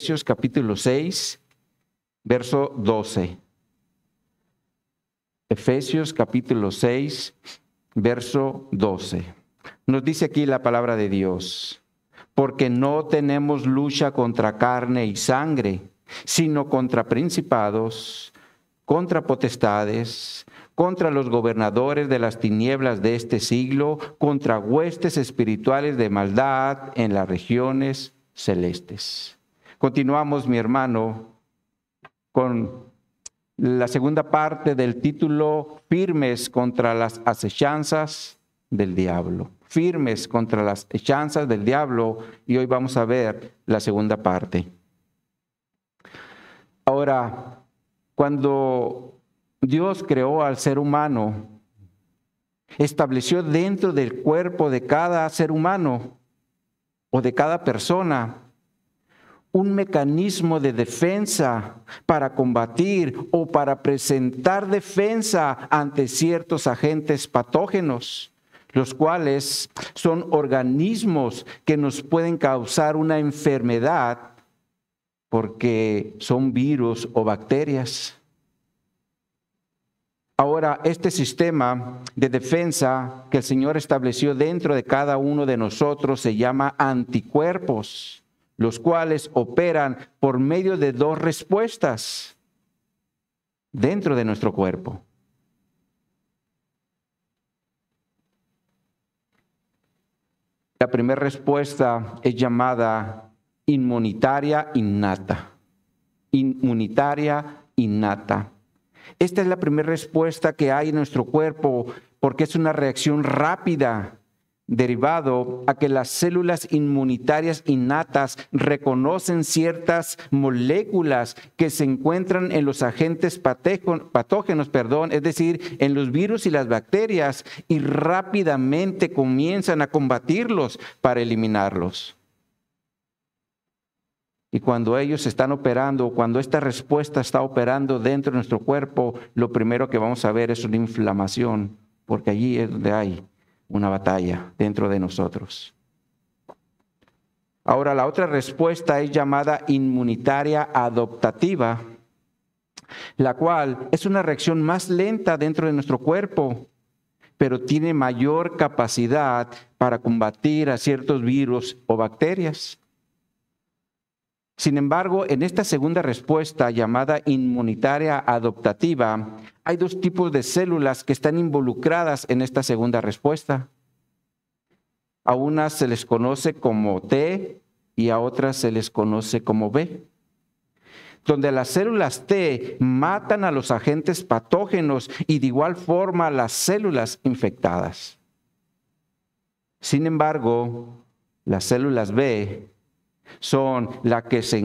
Efesios capítulo 6, verso 12. Efesios capítulo 6, verso 12. Nos dice aquí la palabra de Dios: porque no tenemos lucha contra carne y sangre, sino contra principados, contra potestades, contra los gobernadores de las tinieblas de este siglo, contra huestes espirituales de maldad en las regiones celestes. Continuamos, mi hermano, con la segunda parte del título: firmes contra las acechanzas del diablo. Firmes contra las acechanzas del diablo, y hoy vamos a ver la segunda parte. Ahora, cuando Dios creó al ser humano, estableció dentro del cuerpo de cada ser humano o de cada persona un mecanismo de defensa para combatir o para presentar defensa ante ciertos agentes patógenos, los cuales son organismos que nos pueden causar una enfermedad porque son virus o bacterias. Ahora, este sistema de defensa que el Señor estableció dentro de cada uno de nosotros se llama anticuerpos, los cuales operan por medio de dos respuestas dentro de nuestro cuerpo. La primera respuesta es llamada inmunitaria innata. Inmunitaria innata. Esta es la primera respuesta que hay en nuestro cuerpo porque es una reacción rápida derivado a que las células inmunitarias innatas reconocen ciertas moléculas que se encuentran en los agentes patógenos, es decir, en los virus y las bacterias, y rápidamente comienzan a combatirlos para eliminarlos. Y cuando ellos están operando, cuando esta respuesta está operando dentro de nuestro cuerpo, lo primero que vamos a ver es una inflamación, porque allí es donde hay una batalla dentro de nosotros. Ahora, la otra respuesta es llamada inmunitaria adaptativa, la cual es una reacción más lenta dentro de nuestro cuerpo, pero tiene mayor capacidad para combatir a ciertos virus o bacterias. Sin embargo, en esta segunda respuesta, llamada inmunitaria adaptativa, hay dos tipos de células que están involucradas en esta segunda respuesta. A unas se les conoce como T y a otras se les conoce como B. Donde las células T matan a los agentes patógenos y de igual forma las células infectadas. Sin embargo, las células B son las que se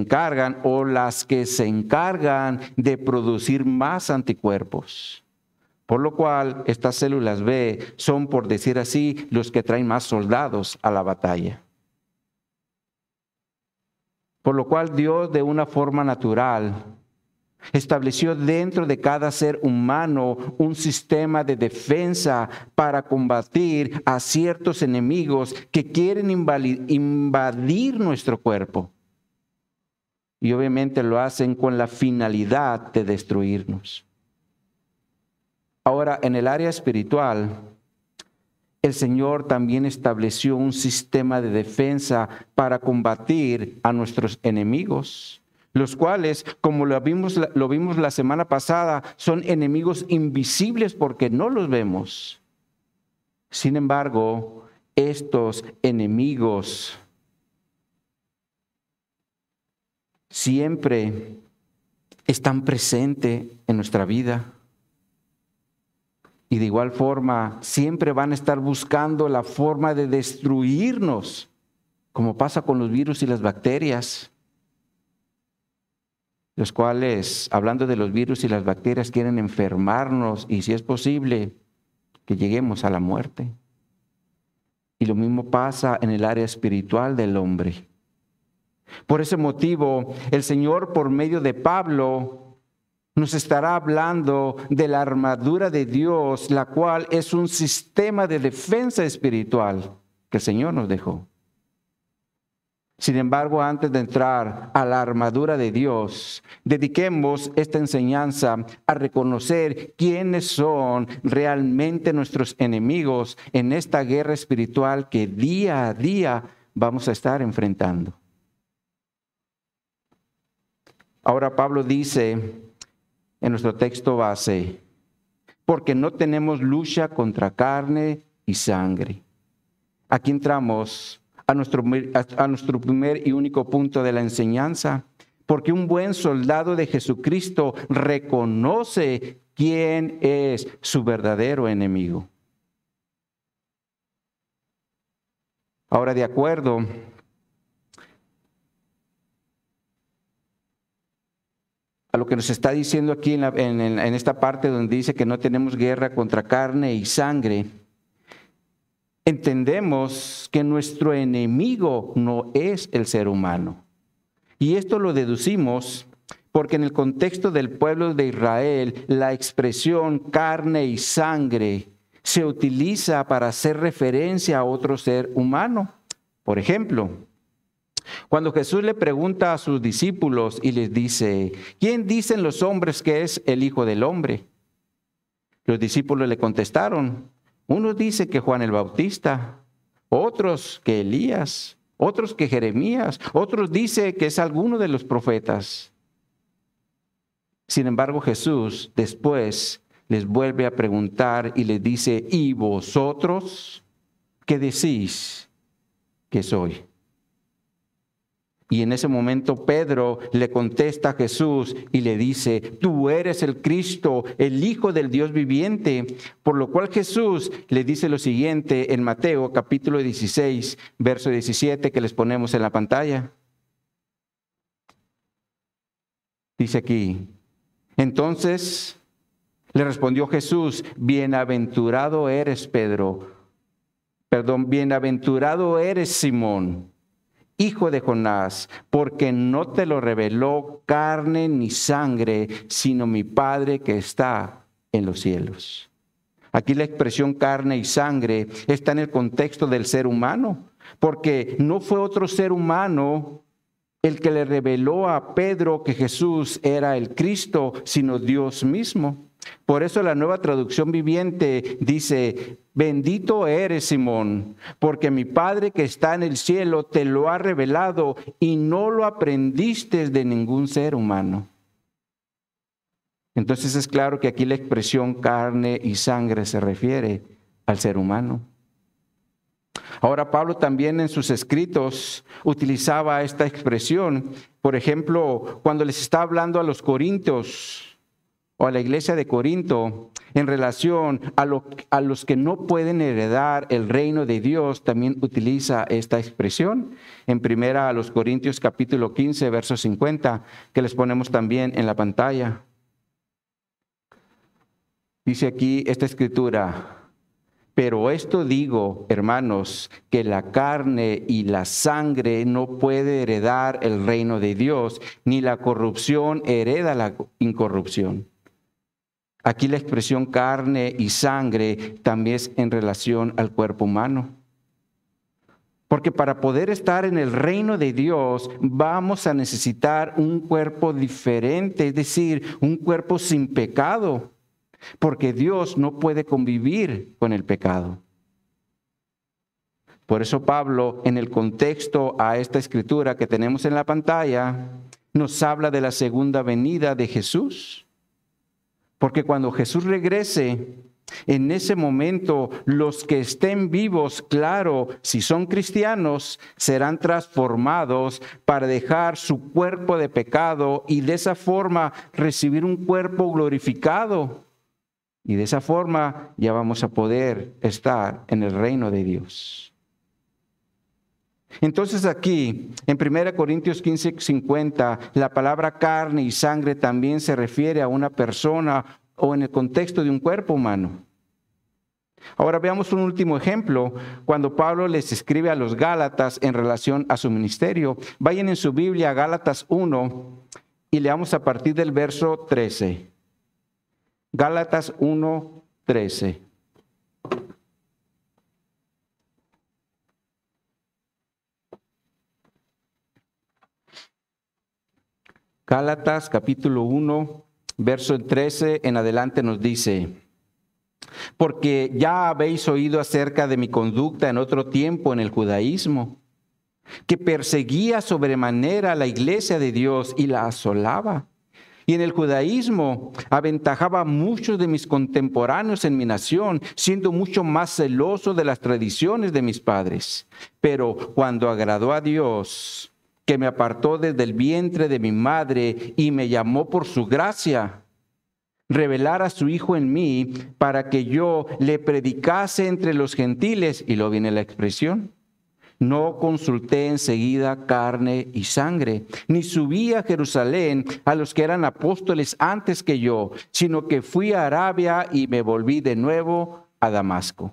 encargan de producir más anticuerpos. Por lo cual, estas células B son, por decir así, los que traen más soldados a la batalla. Por lo cual, Dios, de una forma natural, estableció dentro de cada ser humano un sistema de defensa para combatir a ciertos enemigos que quieren invadir nuestro cuerpo. Y obviamente lo hacen con la finalidad de destruirnos. Ahora, en el área espiritual, el Señor también estableció un sistema de defensa para combatir a nuestros enemigos, los cuales, como lo vimos la semana pasada, son enemigos invisibles porque no los vemos. Sin embargo, estos enemigos siempre están presentes en nuestra vida. Y de igual forma, siempre van a estar buscando la forma de destruirnos, como pasa con los virus y las bacterias, los cuales, hablando de los virus y las bacterias, quieren enfermarnos y, si es posible, que lleguemos a la muerte. Y lo mismo pasa en el área espiritual del hombre. Por ese motivo, el Señor, por medio de Pablo, nos estará hablando de la armadura de Dios, la cual es un sistema de defensa espiritual que el Señor nos dejó. Sin embargo, antes de entrar a la armadura de Dios, dediquemos esta enseñanza a reconocer quiénes son realmente nuestros enemigos en esta guerra espiritual que día a día vamos a estar enfrentando. Ahora Pablo dice en nuestro texto base, porque no tenemos lucha contra carne y sangre. Aquí entramos a nuestro primer y único punto de la enseñanza, porque un buen soldado de Jesucristo reconoce quién es su verdadero enemigo. Ahora, de acuerdo a lo que nos está diciendo aquí en esta parte donde dice que no tenemos guerra contra carne y sangre, entendemos que nuestro enemigo no es el ser humano. Y esto lo deducimos porque en el contexto del pueblo de Israel, la expresión carne y sangre se utiliza para hacer referencia a otro ser humano. Por ejemplo, cuando Jesús le pregunta a sus discípulos y les dice, ¿quién dicen los hombres que es el Hijo del Hombre? Los discípulos le contestaron, unos dicen que Juan el Bautista, otros que Elías, otros que Jeremías, otros dicen que es alguno de los profetas. Sin embargo, Jesús después les vuelve a preguntar y les dice, ¿y vosotros qué decís que soy? Y en ese momento Pedro le contesta a Jesús y le dice, tú eres el Cristo, el Hijo del Dios viviente. Por lo cual Jesús le dice lo siguiente en Mateo capítulo 16, verso 17 que les ponemos en la pantalla. Dice aquí, entonces le respondió Jesús, bienaventurado eres bienaventurado eres Simón, hijo de Jonás, porque no te lo reveló carne ni sangre, sino mi Padre que está en los cielos. Aquí la expresión carne y sangre está en el contexto del ser humano, porque no fue otro ser humano el que le reveló a Pedro que Jesús era el Cristo, sino Dios mismo. Por eso la Nueva Traducción Viviente dice, bendito eres Simón, porque mi Padre que está en el cielo te lo ha revelado y no lo aprendiste de ningún ser humano. Entonces es claro que aquí la expresión carne y sangre se refiere al ser humano. Ahora Pablo también en sus escritos utilizaba esta expresión. Por ejemplo, cuando les está hablando a los corintios o a la iglesia de Corinto en relación a los que no pueden heredar el reino de Dios, también utiliza esta expresión. En primera a los Corintios capítulo 15, verso 50, que les ponemos también en la pantalla. Dice aquí esta escritura, pero esto digo, hermanos, que la carne y la sangre no puede heredar el reino de Dios, ni la corrupción hereda la incorrupción. Aquí la expresión carne y sangre también es en relación al cuerpo humano. Porque para poder estar en el reino de Dios vamos a necesitar un cuerpo diferente, es decir, un cuerpo sin pecado. Porque Dios no puede convivir con el pecado. Por eso Pablo, en el contexto a esta escritura que tenemos en la pantalla, nos habla de la segunda venida de Jesús. Porque cuando Jesús regrese, en ese momento los que estén vivos, claro, si son cristianos, serán transformados para dejar su cuerpo de pecado y de esa forma recibir un cuerpo glorificado. Y de esa forma ya vamos a poder estar en el reino de Dios. Entonces aquí, en 1 Corintios 15, 50, la palabra carne y sangre también se refiere a una persona o en el contexto de un cuerpo humano. Ahora veamos un último ejemplo, cuando Pablo les escribe a los Gálatas en relación a su ministerio. Vayan en su Biblia a Gálatas 1 y leamos a partir del verso 13. Gálatas 1, 13. Gálatas capítulo 1, verso 13 en adelante nos dice: porque ya habéis oído acerca de mi conducta en otro tiempo en el judaísmo, que perseguía sobremanera a la iglesia de Dios y la asolaba. Y en el judaísmo aventajaba a muchos de mis contemporáneos en mi nación, siendo mucho más celoso de las tradiciones de mis padres. Pero cuando agradó a Dios, que me apartó desde el vientre de mi madre y me llamó por su gracia, revelar a su Hijo en mí para que yo le predicase entre los gentiles, y luego viene la expresión: no consulté enseguida carne y sangre, ni subí a Jerusalén a los que eran apóstoles antes que yo, sino que fui a Arabia y me volví de nuevo a Damasco.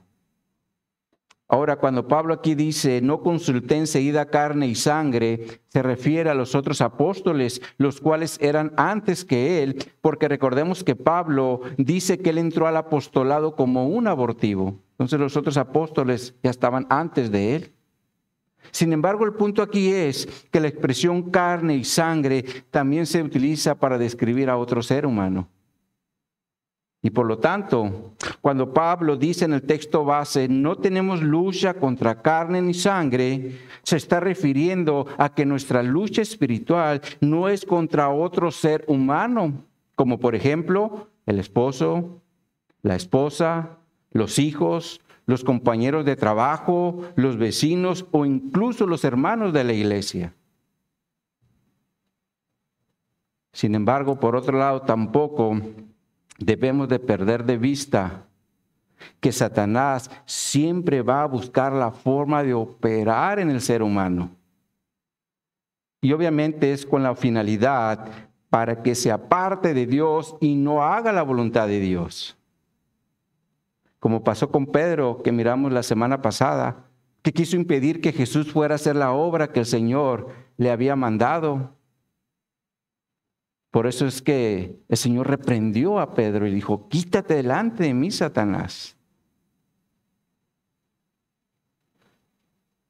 Ahora, cuando Pablo aquí dice, no consulté enseguida carne y sangre, se refiere a los otros apóstoles, los cuales eran antes que él, porque recordemos que Pablo dice que él entró al apostolado como un abortivo. Entonces los otros apóstoles ya estaban antes de él. Sin embargo, el punto aquí es que la expresión carne y sangre también se utiliza para describir a otro ser humano. Y por lo tanto, cuando Pablo dice en el texto base, no tenemos lucha contra carne ni sangre, se está refiriendo a que nuestra lucha espiritual no es contra otro ser humano, como por ejemplo el esposo, la esposa, los hijos, los compañeros de trabajo, los vecinos o incluso los hermanos de la iglesia. Sin embargo, por otro lado, tampoco debemos de perder de vista que Satanás siempre va a buscar la forma de operar en el ser humano. Y obviamente es con la finalidad para que se aparte de Dios y no haga la voluntad de Dios. Como pasó con Pedro, que miramos la semana pasada, que quiso impedir que Jesús fuera a hacer la obra que el Señor le había mandado. Por eso es que el Señor reprendió a Pedro y dijo, quítate delante de mí, Satanás.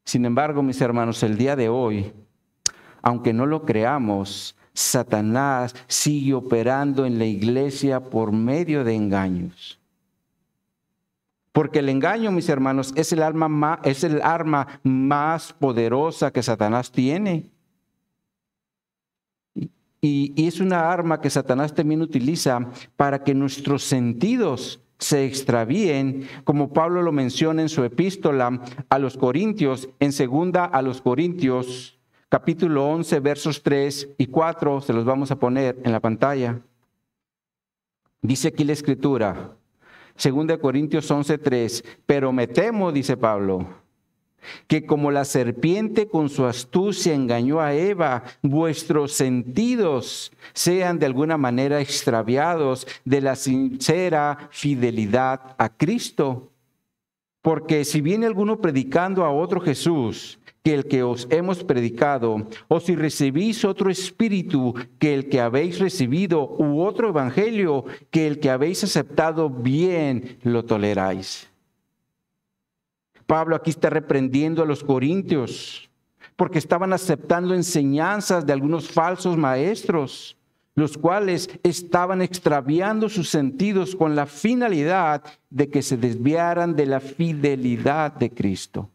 Sin embargo, mis hermanos, el día de hoy, aunque no lo creamos, Satanás sigue operando en la iglesia por medio de engaños. Porque el engaño, mis hermanos, es el arma más poderosa que Satanás tiene. Y es una arma que Satanás también utiliza para que nuestros sentidos se extravíen, como Pablo lo menciona en su epístola a los Corintios, en segunda a los Corintios, capítulo 11, versos 3 y 4, se los vamos a poner en la pantalla. Dice aquí la Escritura, 2 Corintios 11:3, pero me temo, dice Pablo, que como la serpiente con su astucia engañó a Eva, vuestros sentidos sean de alguna manera extraviados de la sincera fidelidad a Cristo. Porque si viene alguno predicando a otro Jesús que el que os hemos predicado, o si recibís otro espíritu que el que habéis recibido, u otro evangelio que el que habéis aceptado, bien lo toleráis. Pablo aquí está reprendiendo a los corintios porque estaban aceptando enseñanzas de algunos falsos maestros, los cuales estaban extraviando sus sentidos con la finalidad de que se desviaran de la fidelidad de Cristo.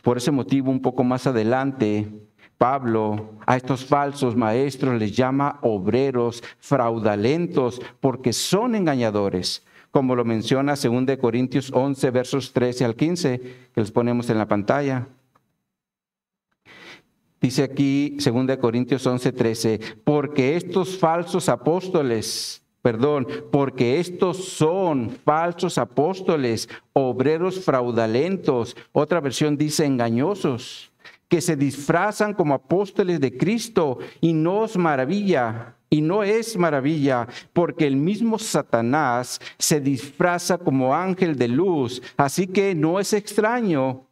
Por ese motivo, un poco más adelante, Pablo a estos falsos maestros les llama obreros fraudulentos porque son engañadores, como lo menciona 2 Corintios 11, versos 13 al 15, que les ponemos en la pantalla. Dice aquí 2 Corintios 11, 13, porque estos son falsos apóstoles, obreros fraudulentos, otra versión dice engañosos, que se disfrazan como apóstoles de Cristo, y no es maravilla, porque el mismo Satanás se disfraza como ángel de luz, así que no es extraño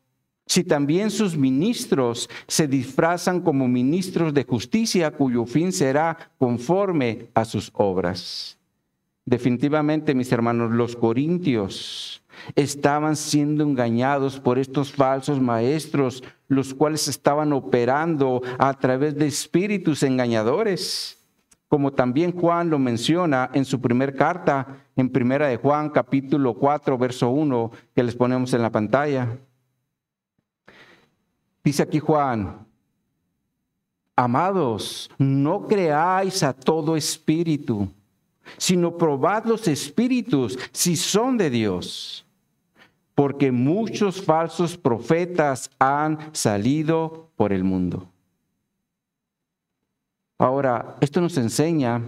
si también sus ministros se disfrazan como ministros de justicia, cuyo fin será conforme a sus obras. Definitivamente, mis hermanos, los corintios estaban siendo engañados por estos falsos maestros, los cuales estaban operando a través de espíritus engañadores, como también Juan lo menciona en su primer carta, en Primera de Juan, capítulo 4, verso 1, que les ponemos en la pantalla. Dice aquí Juan: amados, no creáis a todo espíritu, sino probad los espíritus si son de Dios, porque muchos falsos profetas han salido por el mundo. Ahora, esto nos enseña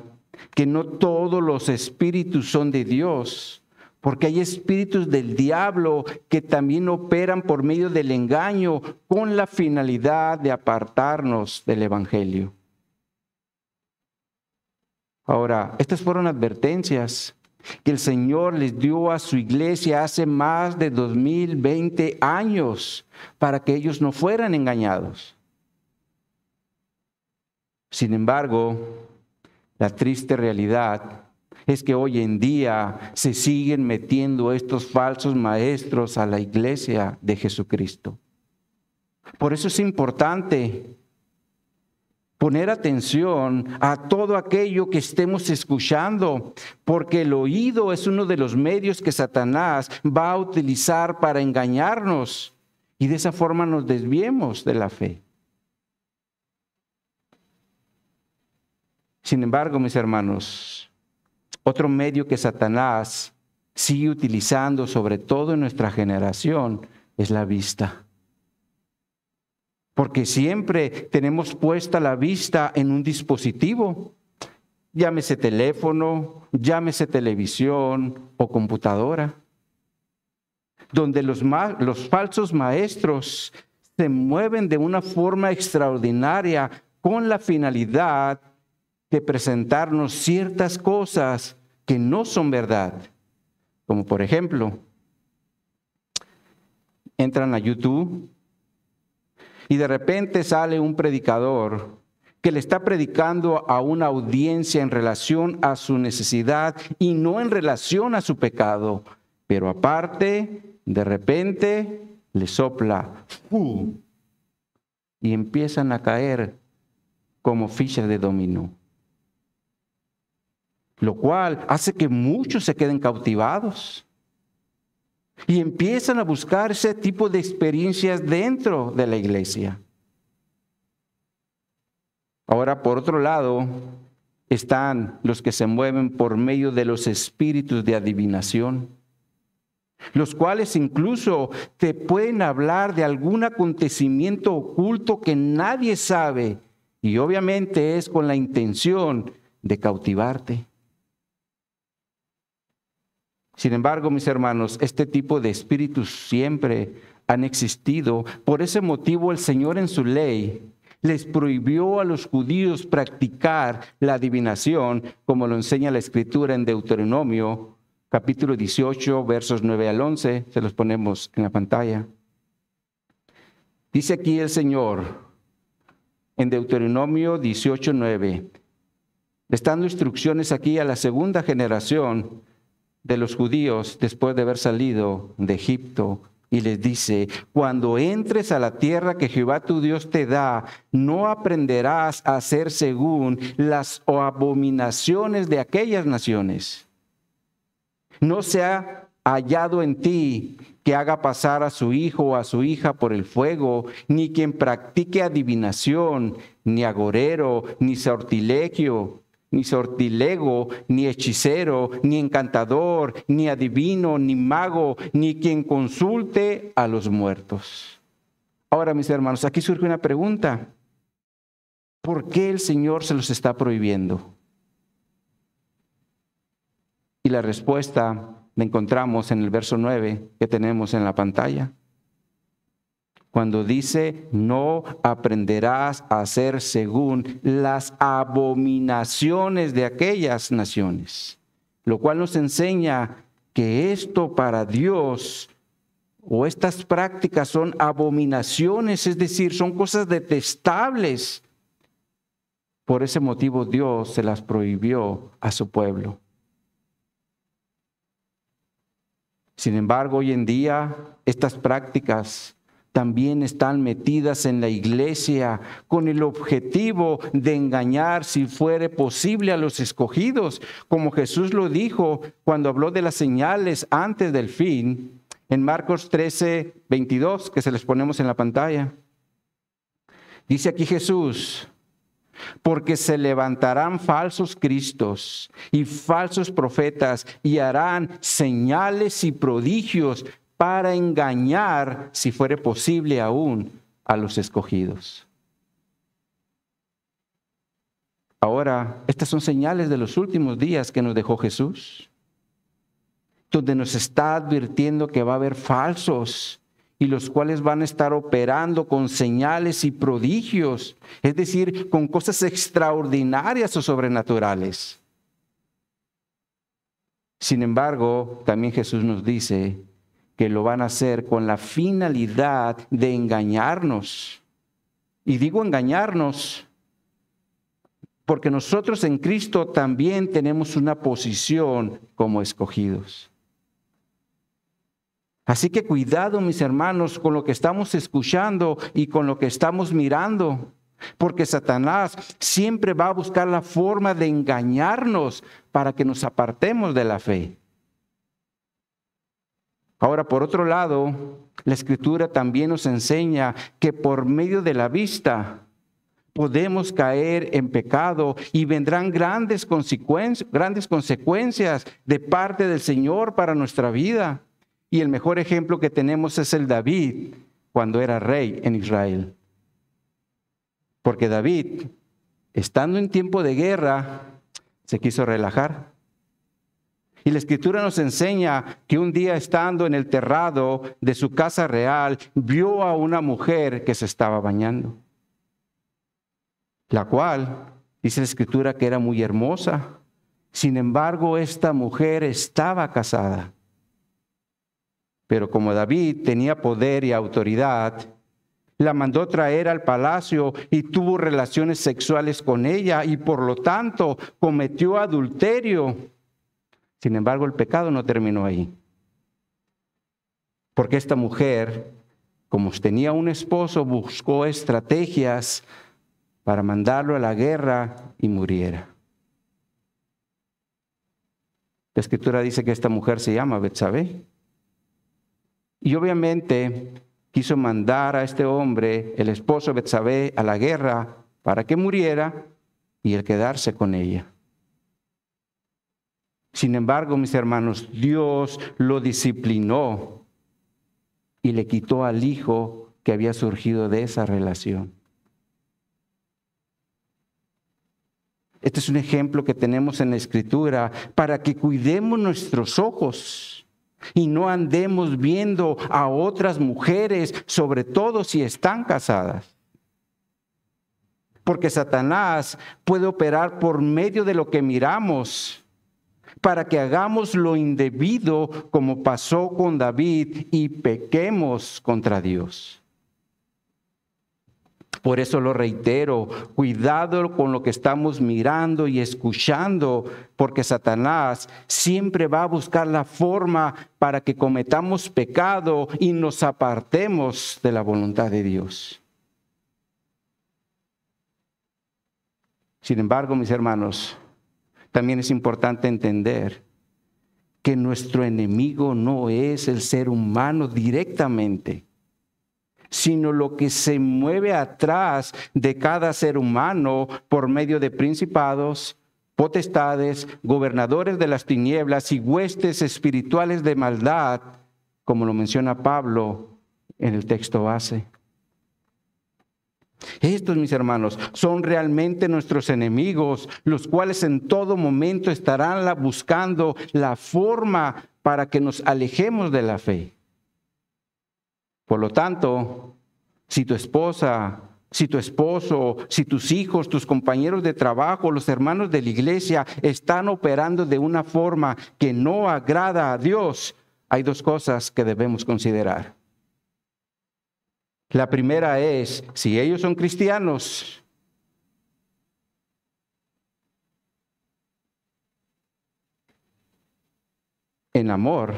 que no todos los espíritus son de Dios, porque hay espíritus del diablo que también operan por medio del engaño con la finalidad de apartarnos del evangelio. Ahora, estas fueron advertencias que el Señor les dio a su iglesia hace más de 2020 años para que ellos no fueran engañados. Sin embargo, la triste realidad es que hoy en día se siguen metiendo estos falsos maestros a la iglesia de Jesucristo. Por eso es importante poner atención a todo aquello que estemos escuchando, porque el oído es uno de los medios que Satanás va a utilizar para engañarnos y de esa forma nos desviemos de la fe. Sin embargo, mis hermanos, otro medio que Satanás sigue utilizando, sobre todo en nuestra generación, es la vista. Porque siempre tenemos puesta la vista en un dispositivo, llámese teléfono, llámese televisión o computadora, donde los falsos maestros se mueven de una forma extraordinaria con la finalidad de presentarnos ciertas cosas que no son verdad. Como por ejemplo, entran a YouTube y de repente sale un predicador que le está predicando a una audiencia en relación a su necesidad y no en relación a su pecado. Pero aparte, de repente, le sopla ¡fu! Y empiezan a caer como fichas de dominó. Lo cual hace que muchos se queden cautivados y empiezan a buscar ese tipo de experiencias dentro de la iglesia. Ahora, por otro lado, están los que se mueven por medio de los espíritus de adivinación, los cuales incluso te pueden hablar de algún acontecimiento oculto que nadie sabe, y obviamente es con la intención de cautivarte. Sin embargo, mis hermanos, este tipo de espíritus siempre han existido. Por ese motivo, el Señor en su ley les prohibió a los judíos practicar la adivinación, como lo enseña la Escritura en Deuteronomio, capítulo 18, versos 9 al 11. Se los ponemos en la pantalla. Dice aquí el Señor, en Deuteronomio 18, 9, dando instrucciones aquí a la segunda generación de los judíos después de haber salido de Egipto, y les dice: cuando entres a la tierra que Jehová tu Dios te da, no aprenderás a hacer según las abominaciones de aquellas naciones. No se ha hallado en ti que haga pasar a su hijo o a su hija por el fuego, ni quien practique adivinación, ni agorero, ni sortilegio, ni sortilego, ni hechicero, ni encantador, ni adivino, ni mago, ni quien consulte a los muertos. Ahora, mis hermanos, aquí surge una pregunta. ¿Por qué el Señor se los está prohibiendo? Y la respuesta la encontramos en el verso 9 que tenemos en la pantalla. Cuando dice: no aprenderás a hacer según las abominaciones de aquellas naciones. Lo cual nos enseña que esto para Dios, o estas prácticas, son abominaciones, es decir, son cosas detestables. Por ese motivo Dios se las prohibió a su pueblo. Sin embargo, hoy en día estas prácticas también están metidas en la iglesia con el objetivo de engañar, si fuere posible, a los escogidos, como Jesús lo dijo cuando habló de las señales antes del fin, en Marcos 13, 22, que se les ponemos en la pantalla. Dice aquí Jesús: porque se levantarán falsos cristos y falsos profetas y harán señales y prodigios para engañar, si fuere posible aún, a los escogidos. Ahora, estas son señales de los últimos días que nos dejó Jesús, donde nos está advirtiendo que va a haber falsos y los cuales van a estar operando con señales y prodigios, es decir, con cosas extraordinarias o sobrenaturales. Sin embargo, también Jesús nos dice que lo van a hacer con la finalidad de engañarnos. Y digo engañarnos porque nosotros en Cristo también tenemos una posición como escogidos. Así que cuidado, mis hermanos, con lo que estamos escuchando y con lo que estamos mirando, porque Satanás siempre va a buscar la forma de engañarnos para que nos apartemos de la fe. Ahora, por otro lado, la Escritura también nos enseña que por medio de la vista podemos caer en pecado y vendrán grandes consecuencias de parte del Señor para nuestra vida. Y el mejor ejemplo que tenemos es el David, cuando era rey en Israel. Porque David, estando en tiempo de guerra, se quiso relajar. Y la Escritura nos enseña que un día, estando en el terrado de su casa real, vio a una mujer que se estaba bañando, la cual, dice la Escritura, que era muy hermosa. Sin embargo, esta mujer estaba casada. Pero como David tenía poder y autoridad, la mandó traer al palacio y tuvo relaciones sexuales con ella y por lo tanto cometió adulterio. Sin embargo, el pecado no terminó ahí. Porque esta mujer, como tenía un esposo, buscó estrategias para mandarlo a la guerra y muriera. La Escritura dice que esta mujer se llama Betsabé. Y obviamente quiso mandar a este hombre, el esposo de Betsabé, a la guerra para que muriera y él quedarse con ella. Sin embargo, mis hermanos, Dios lo disciplinó y le quitó al hijo que había surgido de esa relación. Este es un ejemplo que tenemos en la Escritura para que cuidemos nuestros ojos y no andemos viendo a otras mujeres, sobre todo si están casadas. Porque Satanás puede operar por medio de lo que miramos para que hagamos lo indebido, como pasó con David, y pequemos contra Dios. Por eso lo reitero, cuidado con lo que estamos mirando y escuchando, porque Satanás siempre va a buscar la forma para que cometamos pecado y nos apartemos de la voluntad de Dios. Sin embargo, mis hermanos, también es importante entender que nuestro enemigo no es el ser humano directamente, sino lo que se mueve atrás de cada ser humano por medio de principados, potestades, gobernadores de las tinieblas y huestes espirituales de maldad, como lo menciona Pablo en el texto base. Estos, mis hermanos, son realmente nuestros enemigos, los cuales en todo momento estarán buscando la forma para que nos alejemos de la fe. Por lo tanto, si tu esposa, si tu esposo, si tus hijos, tus compañeros de trabajo, los hermanos de la iglesia están operando de una forma que no agrada a Dios, hay dos cosas que debemos considerar. La primera es, si ellos son cristianos, en amor,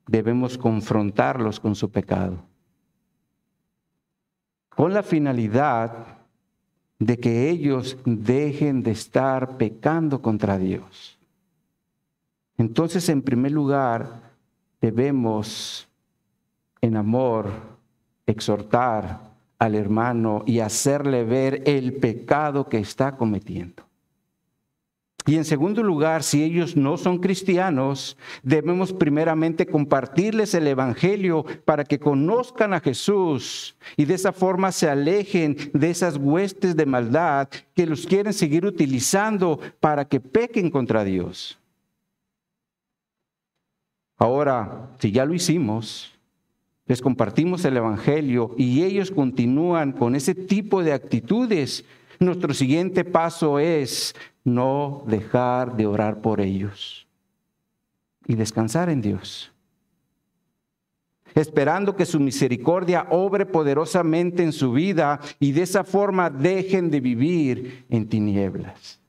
debemos confrontarlos con su pecado, con la finalidad de que ellos dejen de estar pecando contra Dios. Entonces, en primer lugar, debemos, en amor, exhortar al hermano y hacerle ver el pecado que está cometiendo. Y en segundo lugar, si ellos no son cristianos, debemos primeramente compartirles el evangelio para que conozcan a Jesús y de esa forma se alejen de esas huestes de maldad que los quieren seguir utilizando para que pequen contra Dios. Ahora, si ya lo hicimos, les compartimos el evangelio y ellos continúan con ese tipo de actitudes, nuestro siguiente paso es no dejar de orar por ellos y descansar en Dios, esperando que su misericordia obre poderosamente en su vida y de esa forma dejen de vivir en tinieblas.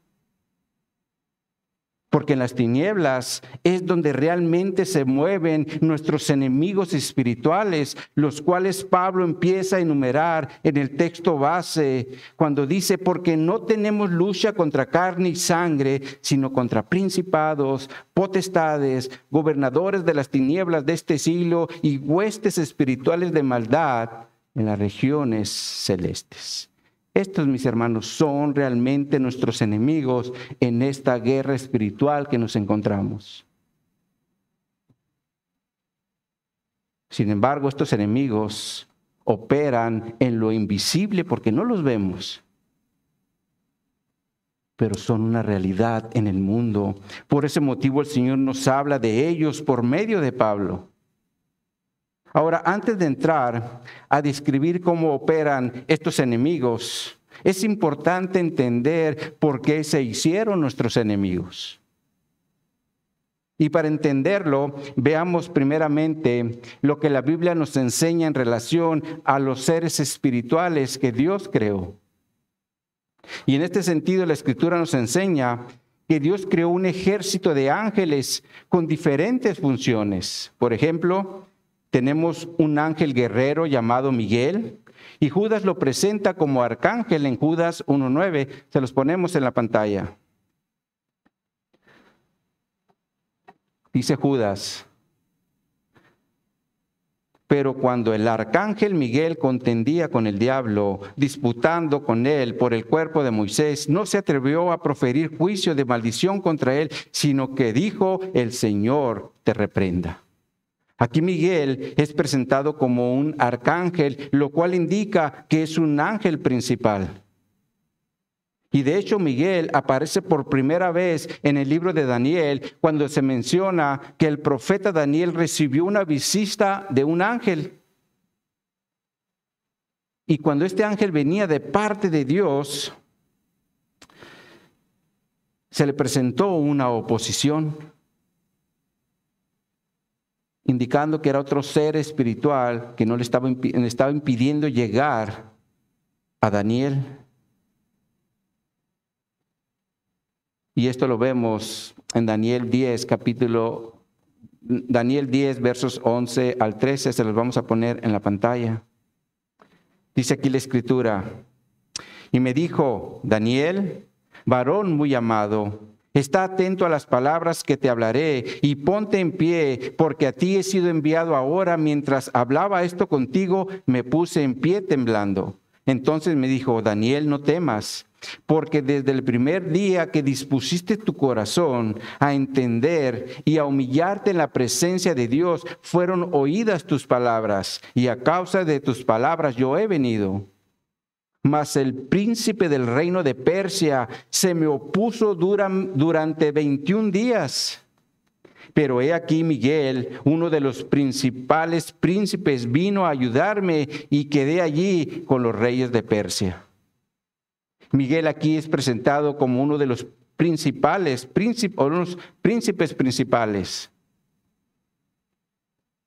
Porque en las tinieblas es donde realmente se mueven nuestros enemigos espirituales, los cuales Pablo empieza a enumerar en el texto base, cuando dice, porque no tenemos lucha contra carne y sangre, sino contra principados, potestades, gobernadores de las tinieblas de este siglo y huestes espirituales de maldad en las regiones celestes. Estos, mis hermanos, son realmente nuestros enemigos en esta guerra espiritual que nos encontramos. Sin embargo, estos enemigos operan en lo invisible porque no los vemos, pero son una realidad en el mundo. Por ese motivo el Señor nos habla de ellos por medio de Pablo. Ahora, antes de entrar a describir cómo operan estos enemigos, es importante entender por qué se hicieron nuestros enemigos. Y para entenderlo, veamos primeramente lo que la Biblia nos enseña en relación a los seres espirituales que Dios creó. Y en este sentido, la Escritura nos enseña que Dios creó un ejército de ángeles con diferentes funciones. Por ejemplo, tenemos un ángel guerrero llamado Miguel, y Judas lo presenta como arcángel en Judas 1:9. Se los ponemos en la pantalla. Dice Judas: pero cuando el arcángel Miguel contendía con el diablo, disputando con él por el cuerpo de Moisés, no se atrevió a proferir juicio de maldición contra él, sino que dijo: el Señor te reprenda. Aquí Miguel es presentado como un arcángel, lo cual indica que es un ángel principal. Y de hecho Miguel aparece por primera vez en el libro de Daniel, cuando se menciona que el profeta Daniel recibió una visita de un ángel. Y cuando este ángel venía de parte de Dios, se le presentó una oposición, indicando que era otro ser espiritual que no le estaba impidiendo llegar a Daniel. Y esto lo vemos en Daniel 10, versos 11 al 13, se los vamos a poner en la pantalla. Dice aquí la Escritura: y me dijo, Daniel, varón muy amado, está atento a las palabras que te hablaré y ponte en pie, porque a ti he sido enviado ahora. Mientras hablaba esto contigo, me puse en pie temblando. Entonces me dijo, Daniel, no temas, porque desde el primer día que dispusiste tu corazón a entender y a humillarte en la presencia de Dios, fueron oídas tus palabras, y a causa de tus palabras yo he venido. Mas el príncipe del reino de Persia se me opuso durante 21 días. Pero he aquí Miguel, uno de los principales príncipes, vino a ayudarme y quedé allí con los reyes de Persia. Miguel aquí es presentado como uno de los príncipes principales.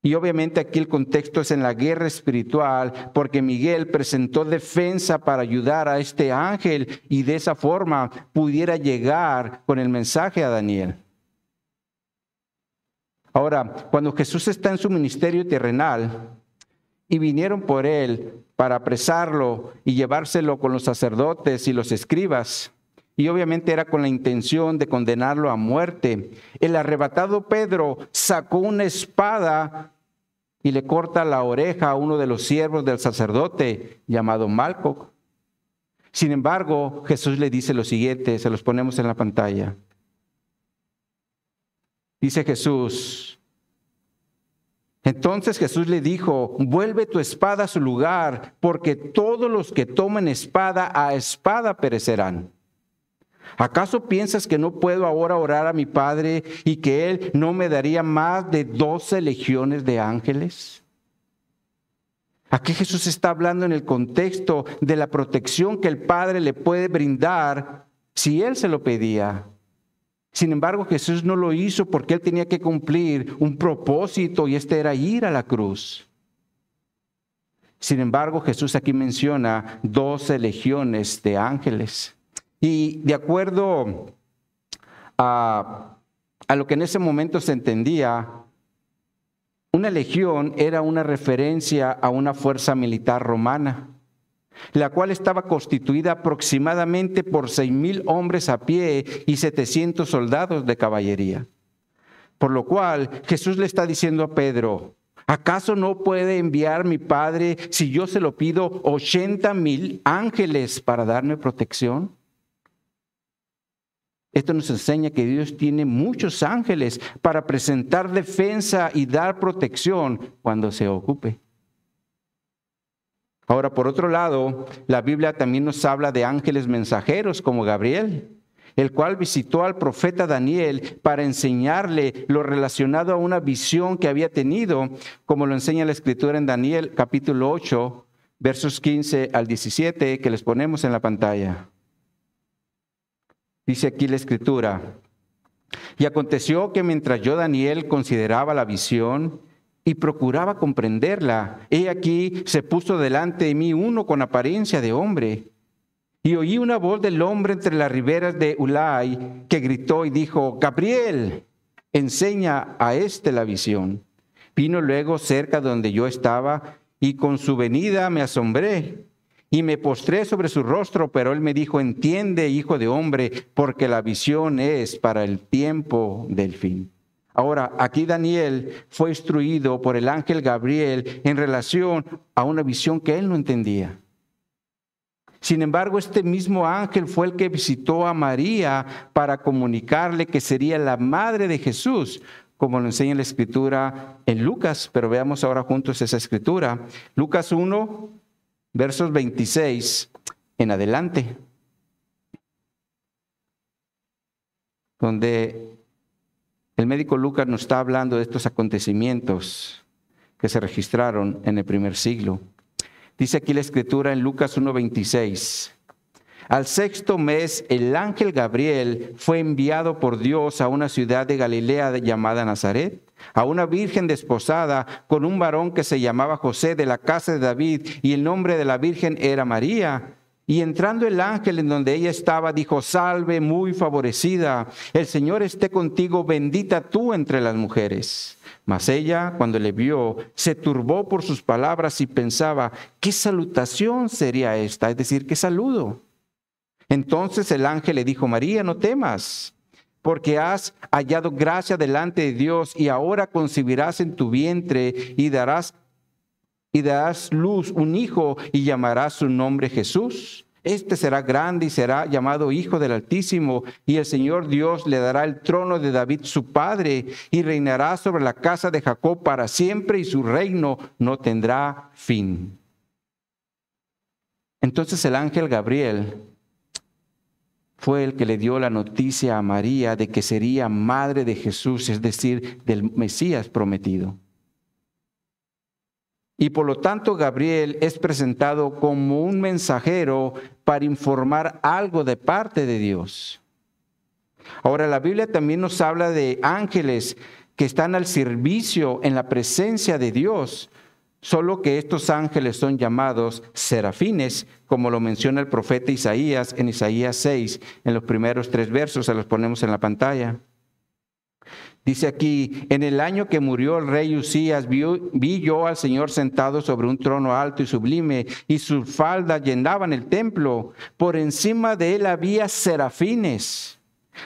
Y obviamente aquí el contexto es en la guerra espiritual, porque Miguel presentó defensa para ayudar a este ángel y de esa forma pudiera llegar con el mensaje a Daniel. Ahora, cuando Jesús está en su ministerio terrenal y vinieron por él para apresarlo y llevárselo con los sacerdotes y los escribas, y obviamente era con la intención de condenarlo a muerte, el arrebatado Pedro sacó una espada y le corta la oreja a uno de los siervos del sacerdote llamado Malco. Sin embargo, Jesús le dice lo siguiente, se los ponemos en la pantalla. Dice Jesús: entonces Jesús le dijo, vuelve tu espada a su lugar, porque todos los que tomen espada a espada perecerán. ¿Acaso piensas que no puedo ahora orar a mi Padre y que Él no me daría más de 12 legiones de ángeles? Aquí Jesús está hablando en el contexto de la protección que el Padre le puede brindar si Él se lo pedía. Sin embargo, Jesús no lo hizo porque Él tenía que cumplir un propósito, y este era ir a la cruz. Sin embargo, Jesús aquí menciona 12 legiones de ángeles. Y de acuerdo a lo que en ese momento se entendía, una legión era una referencia a una fuerza militar romana, la cual estaba constituida aproximadamente por 6,000 hombres a pie y 700 soldados de caballería. Por lo cual Jesús le está diciendo a Pedro, ¿acaso no puede enviar mi Padre, si yo se lo pido, 80,000 ángeles para darme protección? Esto nos enseña que Dios tiene muchos ángeles para presentar defensa y dar protección cuando se ocupe. Ahora, por otro lado, la Biblia también nos habla de ángeles mensajeros como Gabriel, el cual visitó al profeta Daniel para enseñarle lo relacionado a una visión que había tenido, como lo enseña la Escritura en Daniel capítulo 8, versos 15 al 17, que les ponemos en la pantalla. Dice aquí la Escritura: y aconteció que mientras yo, Daniel, consideraba la visión y procuraba comprenderla, he aquí se puso delante de mí uno con apariencia de hombre, y oí una voz del hombre entre las riberas de Ulai que gritó y dijo: Gabriel, enseña a este la visión. Vino luego cerca de donde yo estaba, y con su venida me asombré. Y me postré sobre su rostro, pero él me dijo: entiende, hijo de hombre, porque la visión es para el tiempo del fin. Ahora, aquí Daniel fue instruido por el ángel Gabriel en relación a una visión que él no entendía. Sin embargo, este mismo ángel fue el que visitó a María para comunicarle que sería la madre de Jesús, como lo enseña la Escritura en Lucas. Pero veamos ahora juntos esa Escritura. Lucas 1, versos 26 en adelante, donde el médico Lucas nos está hablando de estos acontecimientos que se registraron en el primer siglo. Dice aquí la Escritura en Lucas 1:26. Al 6º mes, el ángel Gabriel fue enviado por Dios a una ciudad de Galilea llamada Nazaret, a una virgen desposada con un varón que se llamaba José, de la casa de David, y el nombre de la virgen era María. Y entrando el ángel en donde ella estaba, dijo: salve, muy favorecida, el Señor esté contigo, bendita tú entre las mujeres. Mas ella, cuando le vio, se turbó por sus palabras y pensaba: ¿qué salutación sería esta? Es decir, ¿qué saludo? Entonces el ángel le dijo: María, no temas, porque has hallado gracia delante de Dios, y ahora concebirás en tu vientre y darás luz un hijo, y llamarás su nombre Jesús. Este será grande y será llamado Hijo del Altísimo, y el Señor Dios le dará el trono de David su padre, y reinará sobre la casa de Jacob para siempre, y su reino no tendrá fin. Entonces el ángel Gabriel fue el que le dio la noticia a María de que sería madre de Jesús, es decir, del Mesías prometido. Y por lo tanto Gabriel es presentado como un mensajero para informar algo de parte de Dios. Ahora, la Biblia también nos habla de ángeles que están al servicio en la presencia de Dios, solo que estos ángeles son llamados serafines, como lo menciona el profeta Isaías en Isaías 6, en los primeros 3 versos, se los ponemos en la pantalla. Dice aquí, en el año que murió el rey Usías, vi yo al Señor sentado sobre un trono alto y sublime, y sus faldas llenaban el templo. Por encima de él había serafines.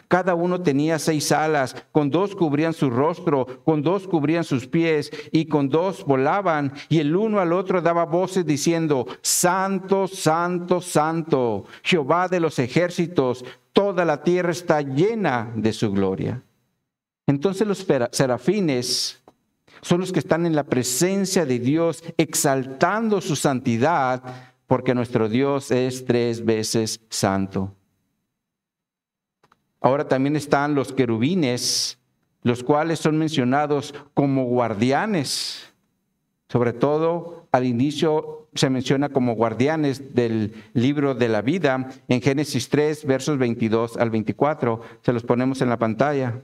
Cada uno tenía 6 alas, con 2 cubrían su rostro, con 2 cubrían sus pies, y con 2 volaban, y el uno al otro daba voces diciendo, Santo, Santo, Santo, Jehová de los ejércitos, toda la tierra está llena de su gloria. Entonces los serafines son los que están en la presencia de Dios, exaltando su santidad, porque nuestro Dios es 3 veces santo. Ahora también están los querubines, los cuales son mencionados como guardianes. Sobre todo al inicio se menciona como guardianes del libro de la vida en Génesis 3, versos 22 al 24. Se los ponemos en la pantalla.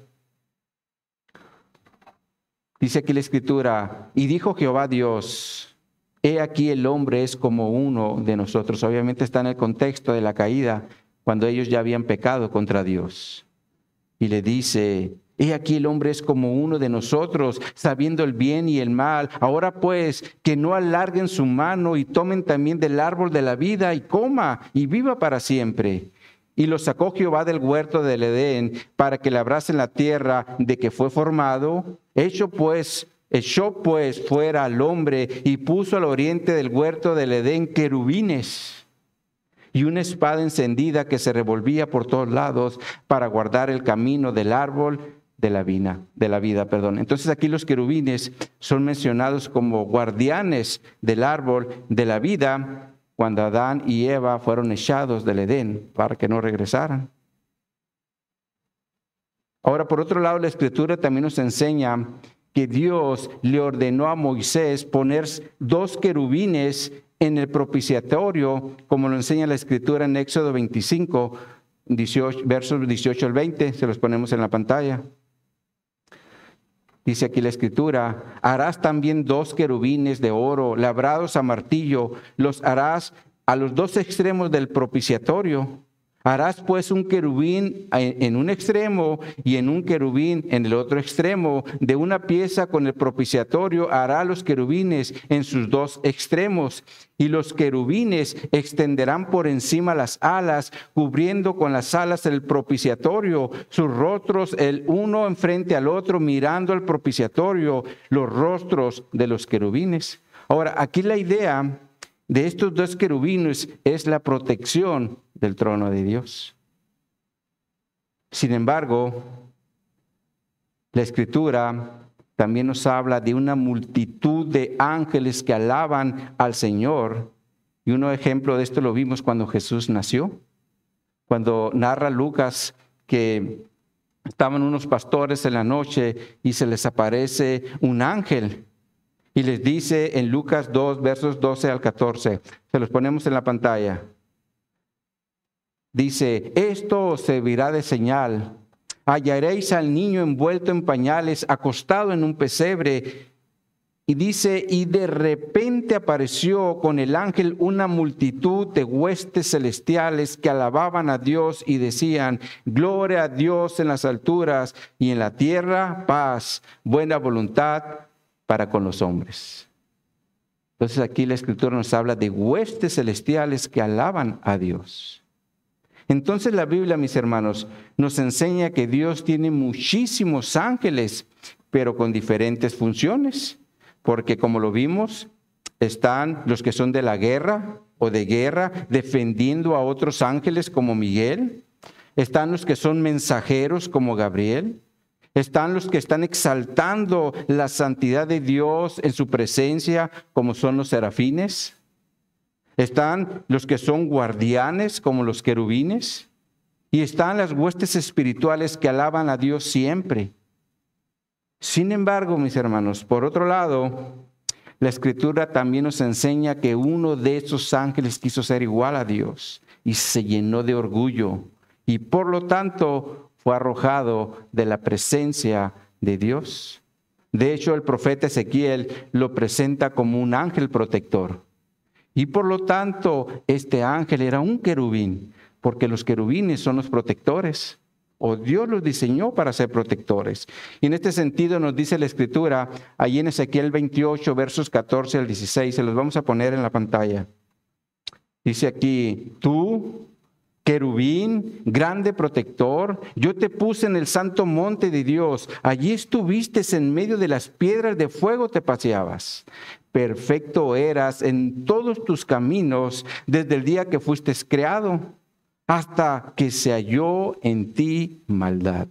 Dice aquí la Escritura, y dijo Jehová Dios, he aquí el hombre es como uno de nosotros. Obviamente está en el contexto de la caída, cuando ellos ya habían pecado contra Dios. Y le dice, he aquí el hombre es como uno de nosotros, sabiendo el bien y el mal. Ahora pues, que no alarguen su mano y tomen también del árbol de la vida y coma y viva para siempre. Y lo sacó Jehová del huerto del Edén para que labrasen la tierra de que fue formado. Echó pues fuera al hombre y puso al oriente del huerto del Edén querubines y una espada encendida que se revolvía por todos lados para guardar el camino del árbol de la vida. Entonces aquí los querubines son mencionados como guardianes del árbol de la vida cuando Adán y Eva fueron echados del Edén para que no regresaran. Ahora, por otro lado, la Escritura también nos enseña que Dios le ordenó a Moisés poner 2 querubines en el propiciatorio, como lo enseña la Escritura en Éxodo 25, versos 18 al 20, se los ponemos en la pantalla. Dice aquí la Escritura, harás también 2 querubines de oro, labrados a martillo, los harás a los 2 extremos del propiciatorio. Harás pues un querubín en un extremo y en un querubín en el otro extremo. De una pieza con el propiciatorio hará los querubines en sus 2 extremos. Y los querubines extenderán por encima las alas, cubriendo con las alas el propiciatorio, sus rostros el uno enfrente al otro, mirando al propiciatorio, los rostros de los querubines. Ahora, aquí la idea de estos 2 querubines es la protección del trono de Dios. Sin embargo, la Escritura también nos habla de una multitud de ángeles que alaban al Señor. Y un ejemplo de esto lo vimos cuando Jesús nació. Cuando narra Lucas que estaban unos pastores en la noche y se les aparece un ángel. Y les dice en Lucas 2, versos 12 al 14. Se los ponemos en la pantalla. Dice, esto os servirá de señal. Hallaréis al niño envuelto en pañales, acostado en un pesebre. Y dice, y de repente apareció con el ángel una multitud de huestes celestiales que alababan a Dios y decían, gloria a Dios en las alturas y en la tierra paz, buena voluntad para con los hombres. Entonces aquí la Escritura nos habla de huestes celestiales que alaban a Dios. Entonces la Biblia, mis hermanos, nos enseña que Dios tiene muchísimos ángeles, pero con diferentes funciones. Porque como lo vimos, están los que son de la guerra o de guerra, defendiendo a otros ángeles como Miguel. Están los que son mensajeros como Gabriel. Están los que están exaltando la santidad de Dios en su presencia, como son los serafines. Están los que son guardianes, como los querubines. Y están las huestes espirituales que alaban a Dios siempre. Sin embargo, mis hermanos, por otro lado, la Escritura también nos enseña que uno de esos ángeles quiso ser igual a Dios y se llenó de orgullo. Y por lo tanto fue arrojado de la presencia de Dios. De hecho, el profeta Ezequiel lo presenta como un ángel protector. Y por lo tanto, este ángel era un querubín, porque los querubines son los protectores. o Dios los diseñó para ser protectores. Y en este sentido nos dice la Escritura, allí en Ezequiel 28, versos 14 al 16, se los vamos a poner en la pantalla. Dice aquí, tú, querubín, grande protector, yo te puse en el santo monte de Dios, allí estuviste en medio de las piedras de fuego, te paseabas. Perfecto eras en todos tus caminos desde el día que fuiste creado, hasta que se halló en ti maldad.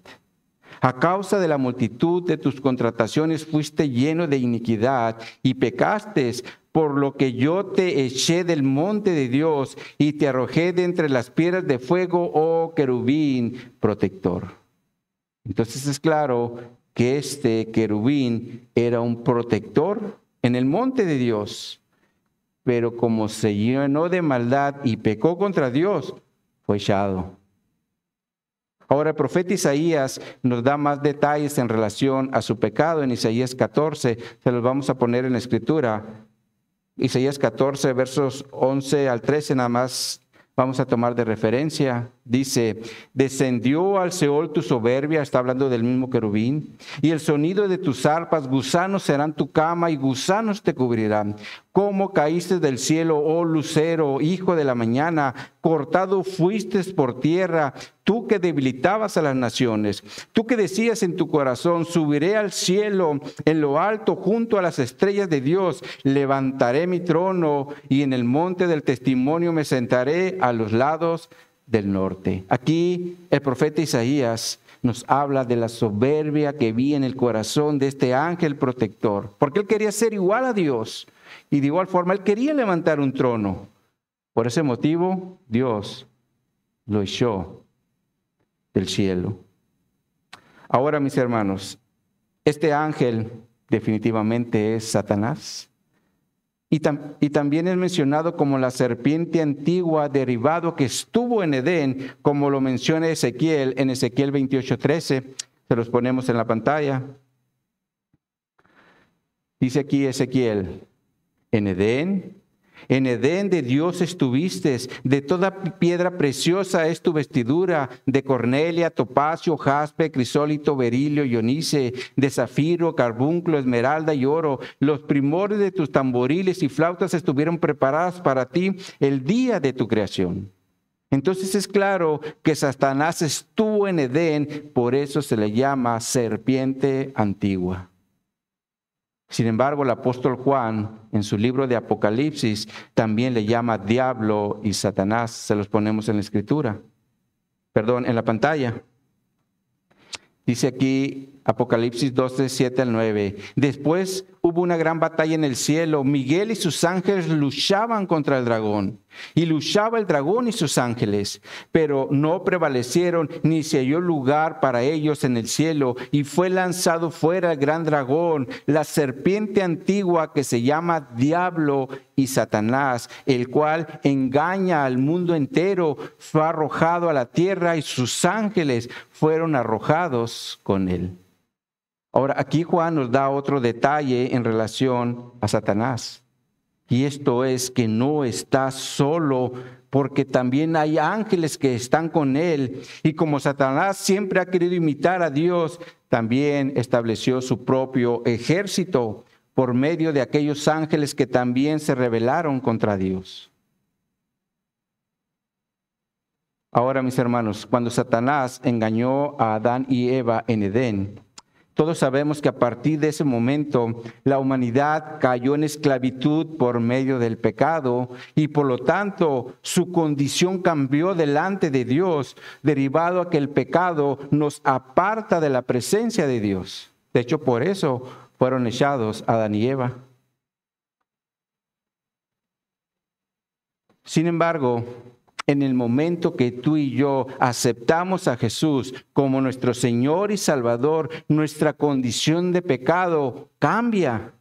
A causa de la multitud de tus contrataciones fuiste lleno de iniquidad y pecaste, por lo que yo te eché del monte de Dios y te arrojé de entre las piedras de fuego, oh querubín protector. Entonces es claro que este querubín era un protector en el monte de Dios, pero como se llenó de maldad y pecó contra Dios, fue echado. Ahora el profeta Isaías nos da más detalles en relación a su pecado en Isaías 14, se los vamos a poner en la escritura. Isaías 14, versos 11 al 13, nada más vamos a tomar de referencia. Dice, descendió al Seol tu soberbia, está hablando del mismo querubín, y el sonido de tus arpas, gusanos serán tu cama y gusanos te cubrirán. ¿Cómo caíste del cielo, oh lucero, hijo de la mañana? Cortado fuiste por tierra, tú que debilitabas a las naciones. Tú que decías en tu corazón, subiré al cielo, en lo alto, junto a las estrellas de Dios. Levantaré mi trono y en el monte del testimonio me sentaré a los lados del norte. Aquí el profeta Isaías nos habla de la soberbia que vi en el corazón de este ángel protector, porque él quería ser igual a Dios. Y de igual forma, él quería levantar un trono. Por ese motivo, Dios lo echó del cielo. Ahora, mis hermanos, este ángel definitivamente es Satanás. Y también es mencionado como la serpiente antigua derivado que estuvo en Edén, como lo menciona Ezequiel en Ezequiel 28:13. Se los ponemos en la pantalla. Dice aquí Ezequiel, en Edén de Dios estuviste, de toda piedra preciosa es tu vestidura, de cornelia, topacio, jaspe, crisólito, berilio, ionice, de zafiro, carbunclo, esmeralda y oro. Los primores de tus tamboriles y flautas estuvieron preparadas para ti el día de tu creación. Entonces es claro que Satanás estuvo en Edén, por eso se le llama serpiente antigua. Sin embargo, el apóstol Juan, en su libro de Apocalipsis, también le llama diablo y Satanás. Se los ponemos en la escritura. Perdón, en la pantalla. Dice aquí Apocalipsis 12, 7 al 9. Después hubo una gran batalla en el cielo. Miguel y sus ángeles luchaban contra el dragón. Y luchaba el dragón y sus ángeles. Pero no prevalecieron, ni se halló lugar para ellos en el cielo. Y fue lanzado fuera el gran dragón, la serpiente antigua que se llama Diablo y Satanás, el cual engaña al mundo entero. Fue arrojado a la tierra y sus ángeles fueron arrojados con él. Ahora, aquí Juan nos da otro detalle en relación a Satanás. Y esto es que no está solo, porque también hay ángeles que están con él. Y como Satanás siempre ha querido imitar a Dios, también estableció su propio ejército por medio de aquellos ángeles que también se rebelaron contra Dios. Ahora, mis hermanos, cuando Satanás engañó a Adán y Eva en Edén, todos sabemos que a partir de ese momento la humanidad cayó en esclavitud por medio del pecado y por lo tanto su condición cambió delante de Dios, derivado a que el pecado nos aparta de la presencia de Dios. De hecho, por eso fueron echados Adán y Eva. Sin embargo, en el momento que tú y yo aceptamos a Jesús como nuestro Señor y Salvador, nuestra condición de pecado cambia,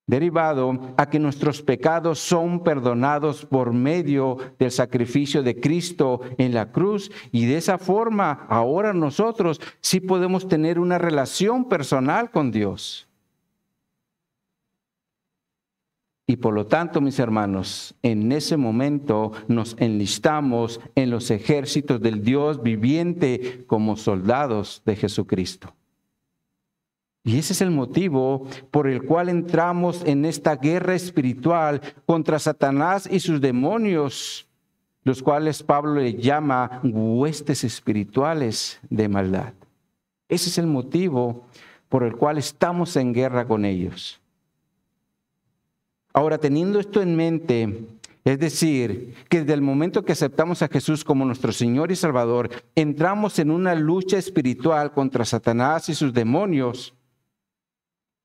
derivado a que nuestros pecados son perdonados por medio del sacrificio de Cristo en la cruz, y de esa forma ahora nosotros sí podemos tener una relación personal con Dios. Y por lo tanto, mis hermanos, en ese momento nos enlistamos en los ejércitos del Dios viviente como soldados de Jesucristo. Y ese es el motivo por el cual entramos en esta guerra espiritual contra Satanás y sus demonios, los cuales Pablo le llama huestes espirituales de maldad. Ese es el motivo por el cual estamos en guerra con ellos. Ahora, teniendo esto en mente, es decir, que desde el momento que aceptamos a Jesús como nuestro Señor y Salvador, entramos en una lucha espiritual contra Satanás y sus demonios.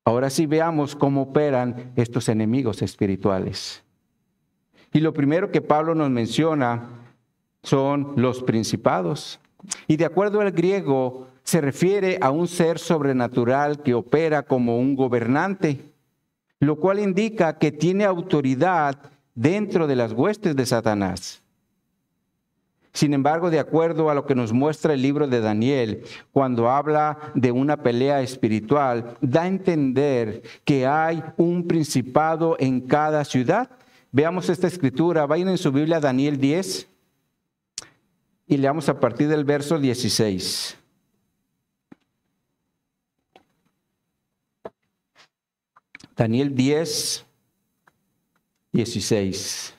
Ahora sí veamos cómo operan estos enemigos espirituales. Y lo primero que Pablo nos menciona son los principados. Y de acuerdo al griego, se refiere a un ser sobrenatural que opera como un gobernante, lo cual indica que tiene autoridad dentro de las huestes de Satanás. Sin embargo, de acuerdo a lo que nos muestra el libro de Daniel, cuando habla de una pelea espiritual, da a entender que hay un principado en cada ciudad. Veamos esta escritura, vayan en su Biblia a Daniel 10 y leamos a partir del verso 16. Daniel 10, 16.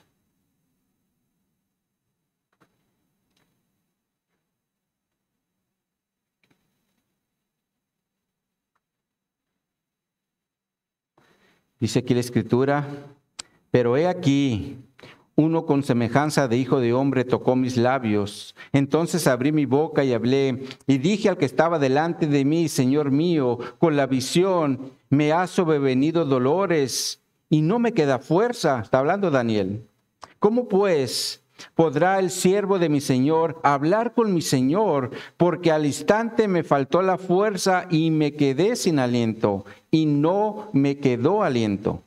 Dice aquí la escritura, pero he aquí, uno con semejanza de hijo de hombre tocó mis labios. Entonces abrí mi boca y hablé, y dije al que estaba delante de mí, Señor mío, con la visión me ha sobrevenido dolores y no me queda fuerza. Está hablando Daniel. ¿Cómo pues podrá el siervo de mi Señor hablar con mi Señor? Porque al instante me faltó la fuerza y me quedé sin aliento, y no me quedó aliento.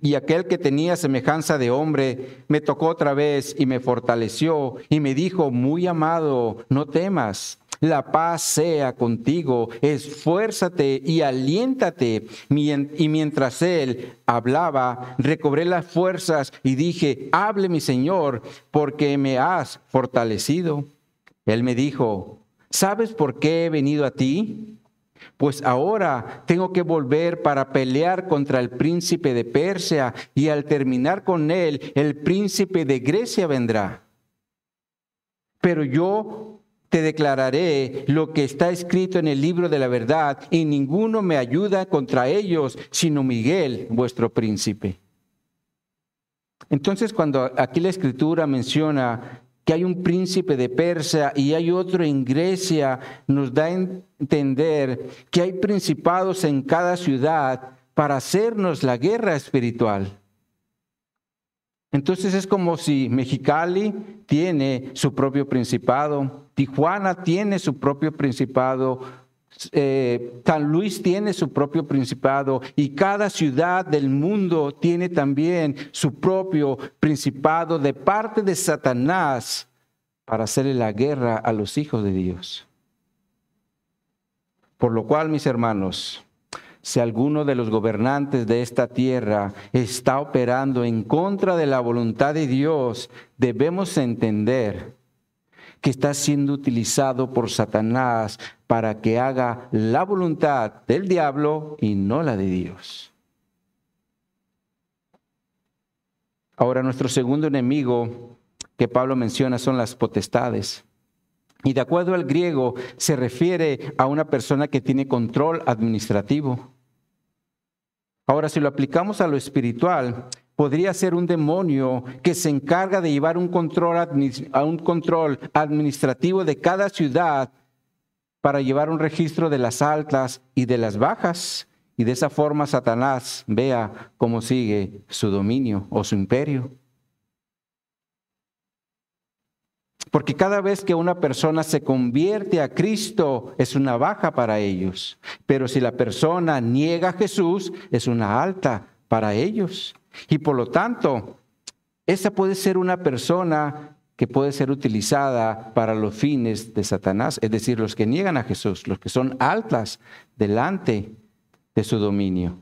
Y aquel que tenía semejanza de hombre me tocó otra vez y me fortaleció y me dijo, muy amado, no temas, la paz sea contigo, esfuérzate y aliéntate. Y mientras él hablaba, recobré las fuerzas y dije, hable mi Señor, porque me has fortalecido. Él me dijo, ¿sabes por qué he venido a ti? Pues ahora tengo que volver para pelear contra el príncipe de Persia, y al terminar con él, el príncipe de Grecia vendrá. Pero yo te declararé lo que está escrito en el libro de la verdad, y ninguno me ayuda contra ellos, sino Miguel, vuestro príncipe. Entonces, cuando aquí la escritura menciona que hay un príncipe de Persia y hay otro en Grecia, nos da a entender que hay principados en cada ciudad para hacernos la guerra espiritual. Entonces es como si Mexicali tiene su propio principado, Tijuana tiene su propio principado, San Luis tiene su propio principado, y cada ciudad del mundo tiene también su propio principado de parte de Satanás para hacerle la guerra a los hijos de Dios. Por lo cual, mis hermanos, si alguno de los gobernantes de esta tierra está operando en contra de la voluntad de Dios, debemos entender que está siendo utilizado por Satanás para que haga la voluntad del diablo y no la de Dios. Ahora, nuestro segundo enemigo que Pablo menciona son las potestades. Y de acuerdo al griego, se refiere a una persona que tiene control administrativo. Ahora, si lo aplicamos a lo espiritual, podría ser un demonio que se encarga de llevar un control administrativo de cada ciudad para llevar un registro de las altas y de las bajas. Y de esa forma Satanás vea cómo sigue su dominio o su imperio. Porque cada vez que una persona se convierte a Cristo, es una baja para ellos. Pero si la persona niega a Jesús, es una alta para ellos. Y por lo tanto, esa puede ser una persona que puede ser utilizada para los fines de Satanás. Es decir, los que niegan a Jesús, los que son altas delante de su dominio.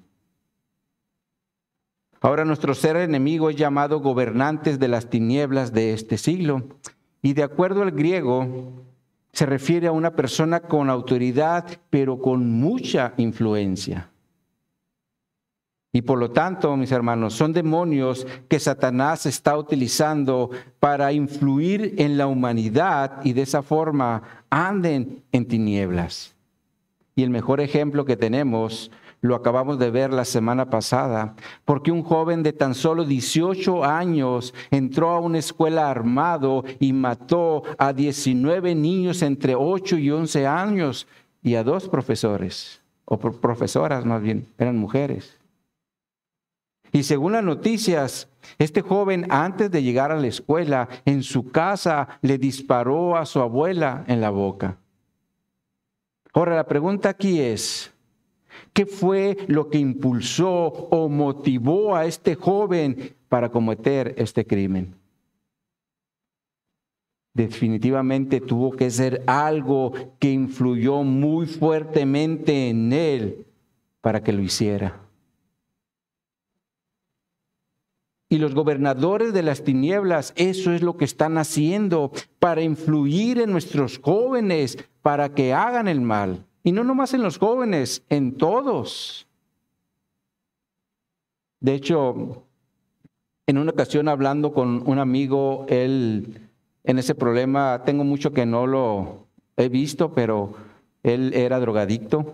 Ahora nuestro ser enemigo es llamado gobernantes de las tinieblas de este siglo. Y de acuerdo al griego, se refiere a una persona con autoridad, pero con mucha influencia. Y por lo tanto, mis hermanos, son demonios que Satanás está utilizando para influir en la humanidad y de esa forma anden en tinieblas. Y el mejor ejemplo que tenemos lo acabamos de ver la semana pasada, porque un joven de tan solo 18 años entró a una escuela armado y mató a 19 niños entre 8 y 11 años y a 2 profesores, o profesoras más bien, eran mujeres. Y según las noticias, este joven antes de llegar a la escuela, en su casa le disparó a su abuela en la boca. Ahora la pregunta aquí es, ¿qué fue lo que impulsó o motivó a este joven para cometer este crimen? Definitivamente tuvo que ser algo que influyó muy fuertemente en él para que lo hiciera. Y los gobernadores de las tinieblas, eso es lo que están haciendo para influir en nuestros jóvenes, para que hagan el mal. Y no nomás en los jóvenes, en todos. De hecho, en una ocasión hablando con un amigo, él en ese problema, tengo mucho que no lo he visto, pero él era drogadicto.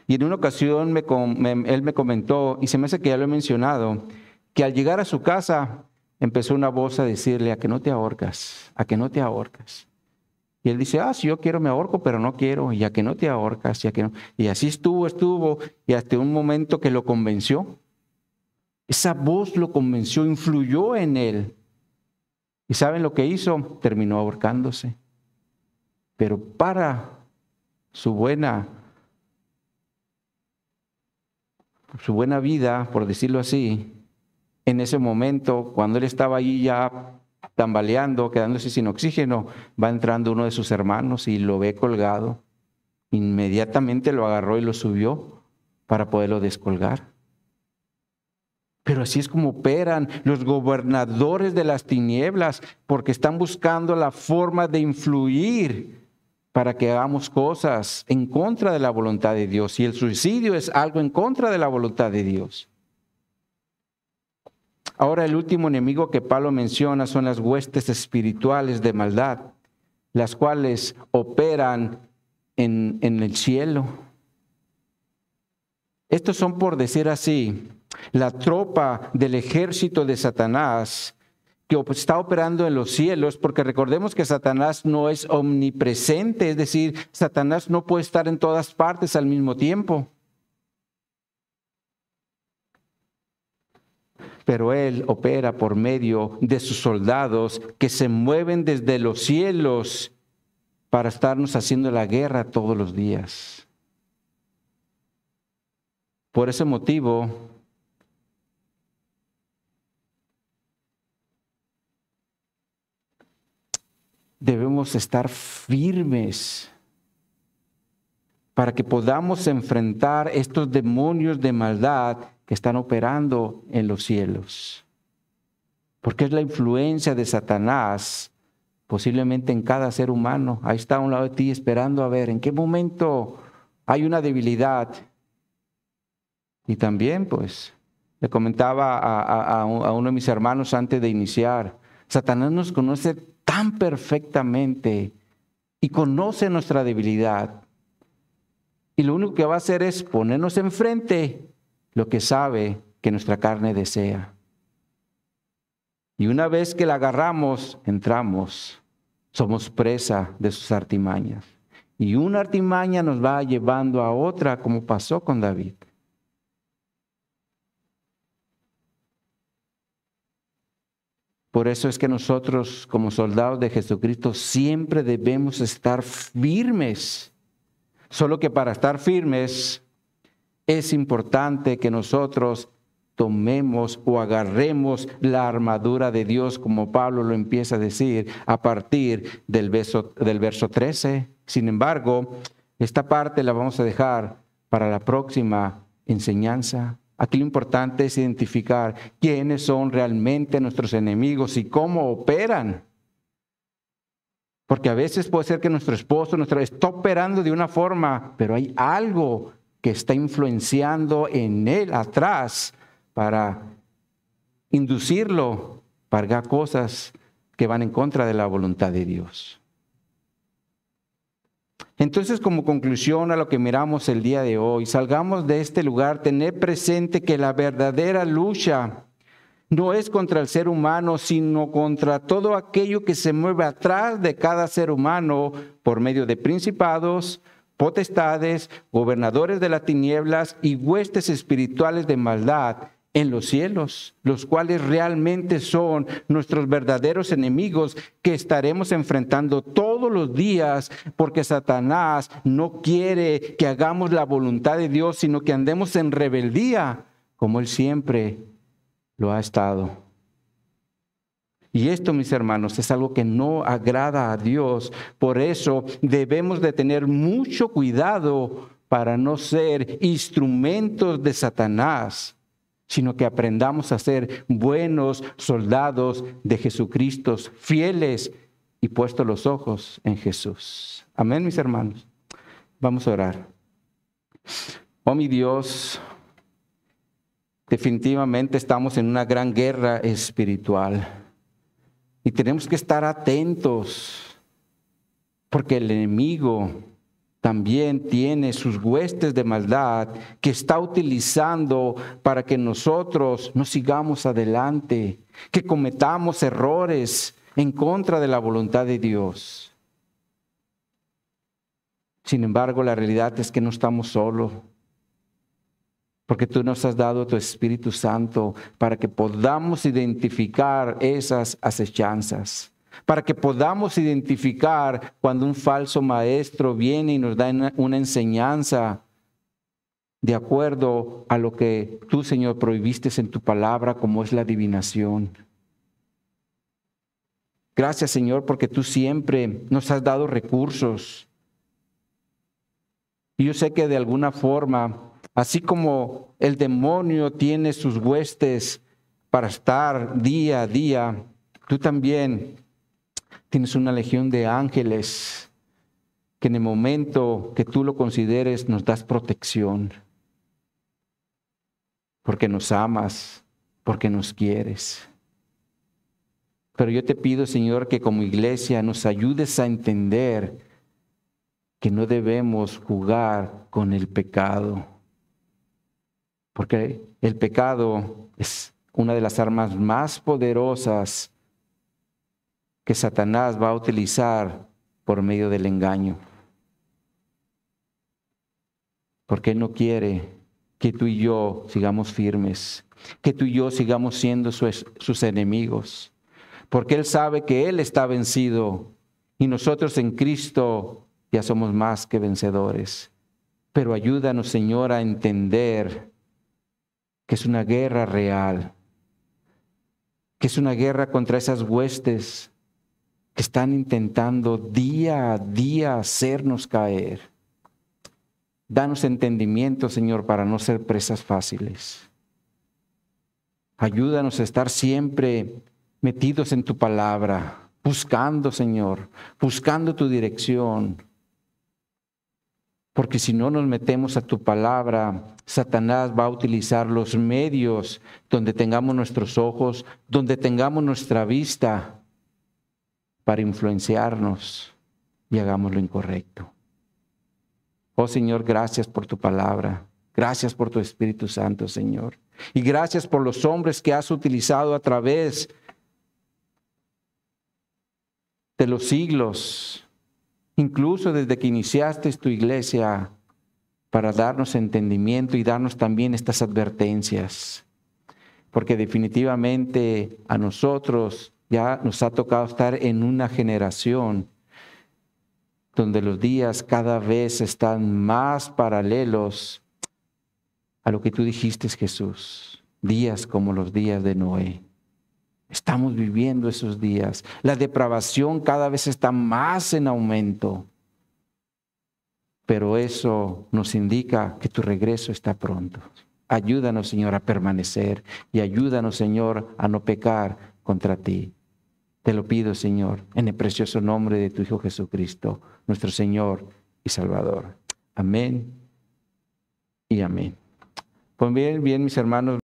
Y en una ocasión él me comentó, y se me hace que ya lo he mencionado, que al llegar a su casa empezó una voz a decirle, a que no te ahorcas, a que no te ahorcas. Y él dice, si yo quiero me ahorco, pero no quiero, y a que no te ahorcas, y a que no. Y así estuvo, y hasta un momento que lo convenció. Esa voz lo convenció, influyó en él. ¿Y saben lo que hizo? Terminó ahorcándose. Pero para su buena vida, por decirlo así, en ese momento, cuando él estaba ahí ya tambaleando, quedándose sin oxígeno, va entrando uno de sus hermanos y lo ve colgado. Inmediatamente lo agarró y lo subió para poderlo descolgar. Pero así es como operan los gobernadores de las tinieblas, porque están buscando la forma de influir para que hagamos cosas en contra de la voluntad de Dios. Y el suicidio es algo en contra de la voluntad de Dios. Ahora el último enemigo que Pablo menciona son las huestes espirituales de maldad, las cuales operan en el cielo. Estos son, por decir así, la tropa del ejército de Satanás que está operando en los cielos, porque recordemos que Satanás no es omnipresente, es decir, Satanás no puede estar en todas partes al mismo tiempo. Pero él opera por medio de sus soldados que se mueven desde los cielos para estarnos haciendo la guerra todos los días. Por ese motivo, debemos estar firmes para que podamos enfrentar estos demonios de maldad que están operando en los cielos. Porque es la influencia de Satanás posiblemente en cada ser humano. Ahí está a un lado de ti esperando a ver en qué momento hay una debilidad. Y también, pues, le comentaba a uno de mis hermanos antes de iniciar, Satanás nos conoce tan perfectamente y conoce nuestra debilidad. Y lo único que va a hacer es ponernos enfrente lo que sabe que nuestra carne desea. Y una vez que la agarramos, entramos, somos presa de sus artimañas. Y una artimaña nos va llevando a otra, como pasó con David. Por eso es que nosotros, como soldados de Jesucristo, siempre debemos estar firmes. Solo que para estar firmes es importante que nosotros tomemos o agarremos la armadura de Dios, como Pablo lo empieza a decir a partir del verso 13. Sin embargo, esta parte la vamos a dejar para la próxima enseñanza. aquí lo importante es identificar quiénes son realmente nuestros enemigos y cómo operan. Porque a veces puede ser que nuestro esposo está operando de una forma, pero hay algo que está influenciando en él atrás para inducirlo para hacer cosas que van en contra de la voluntad de Dios. Entonces, como conclusión a lo que miramos el día de hoy, salgamos de este lugar, tener presente que la verdadera lucha no es contra el ser humano, sino contra todo aquello que se mueve atrás de cada ser humano por medio de principados, potestades, gobernadores de las tinieblas y huestes espirituales de maldad en los cielos, los cuales realmente son nuestros verdaderos enemigos que estaremos enfrentando todos los días, porque Satanás no quiere que hagamos la voluntad de Dios, sino que andemos en rebeldía, como él siempre lo ha estado. Y esto, mis hermanos, es algo que no agrada a Dios. Por eso debemos de tener mucho cuidado para no ser instrumentos de Satanás, sino que aprendamos a ser buenos soldados de Jesucristo, fieles y puestos los ojos en Jesús. Amén, mis hermanos. Vamos a orar. Oh, mi Dios, definitivamente estamos en una gran guerra espiritual y tenemos que estar atentos porque el enemigo también tiene sus huestes de maldad que está utilizando para que nosotros no sigamos adelante, que cometamos errores en contra de la voluntad de Dios. Sin embargo, la realidad es que no estamos solos, porque tú nos has dado tu Espíritu Santo para que podamos identificar esas acechanzas, para que podamos identificar cuando un falso maestro viene y nos da una enseñanza de acuerdo a lo que tú, Señor, prohibiste en tu palabra, como es la adivinación. Gracias, Señor, porque tú siempre nos has dado recursos. Y yo sé que de alguna forma, así como el demonio tiene sus huestes para estar día a día, tú también tienes una legión de ángeles que en el momento que tú lo consideres nos das protección. Porque nos amas, porque nos quieres. Pero yo te pido, Señor, que como iglesia nos ayudes a entender que no debemos jugar con el pecado. Porque el pecado es una de las armas más poderosas que Satanás va a utilizar por medio del engaño. Porque Él no quiere que tú y yo sigamos firmes, que tú y yo sigamos siendo sus enemigos. Porque Él sabe que Él está vencido y nosotros en Cristo ya somos más que vencedores. Pero ayúdanos, Señor, a entender que es una guerra real, que es una guerra contra esas huestes que están intentando día a día hacernos caer. Danos entendimiento, Señor, para no ser presas fáciles. Ayúdanos a estar siempre metidos en tu palabra, buscando, Señor, buscando tu dirección. Porque si no nos metemos a tu palabra, Satanás va a utilizar los medios donde tengamos nuestros ojos, donde tengamos nuestra vista, para influenciarnos y hagamos lo incorrecto. Oh Señor, gracias por tu palabra. Gracias por tu Espíritu Santo, Señor. Y gracias por los hombres que has utilizado a través de los siglos, incluso desde que iniciaste tu iglesia, para darnos entendimiento y darnos también estas advertencias. Porque definitivamente a nosotros ya nos ha tocado estar en una generación donde los días cada vez están más paralelos a lo que tú dijiste, Jesús. Días como los días de Noé. Estamos viviendo esos días. La depravación cada vez está más en aumento. Pero eso nos indica que tu regreso está pronto. ayúdanos, Señor, a permanecer y ayúdanos, Señor, a no pecar contra ti. Te lo pido, Señor, en el precioso nombre de tu Hijo Jesucristo, nuestro Señor y Salvador. Amén y amén. Pues bien, mis hermanos.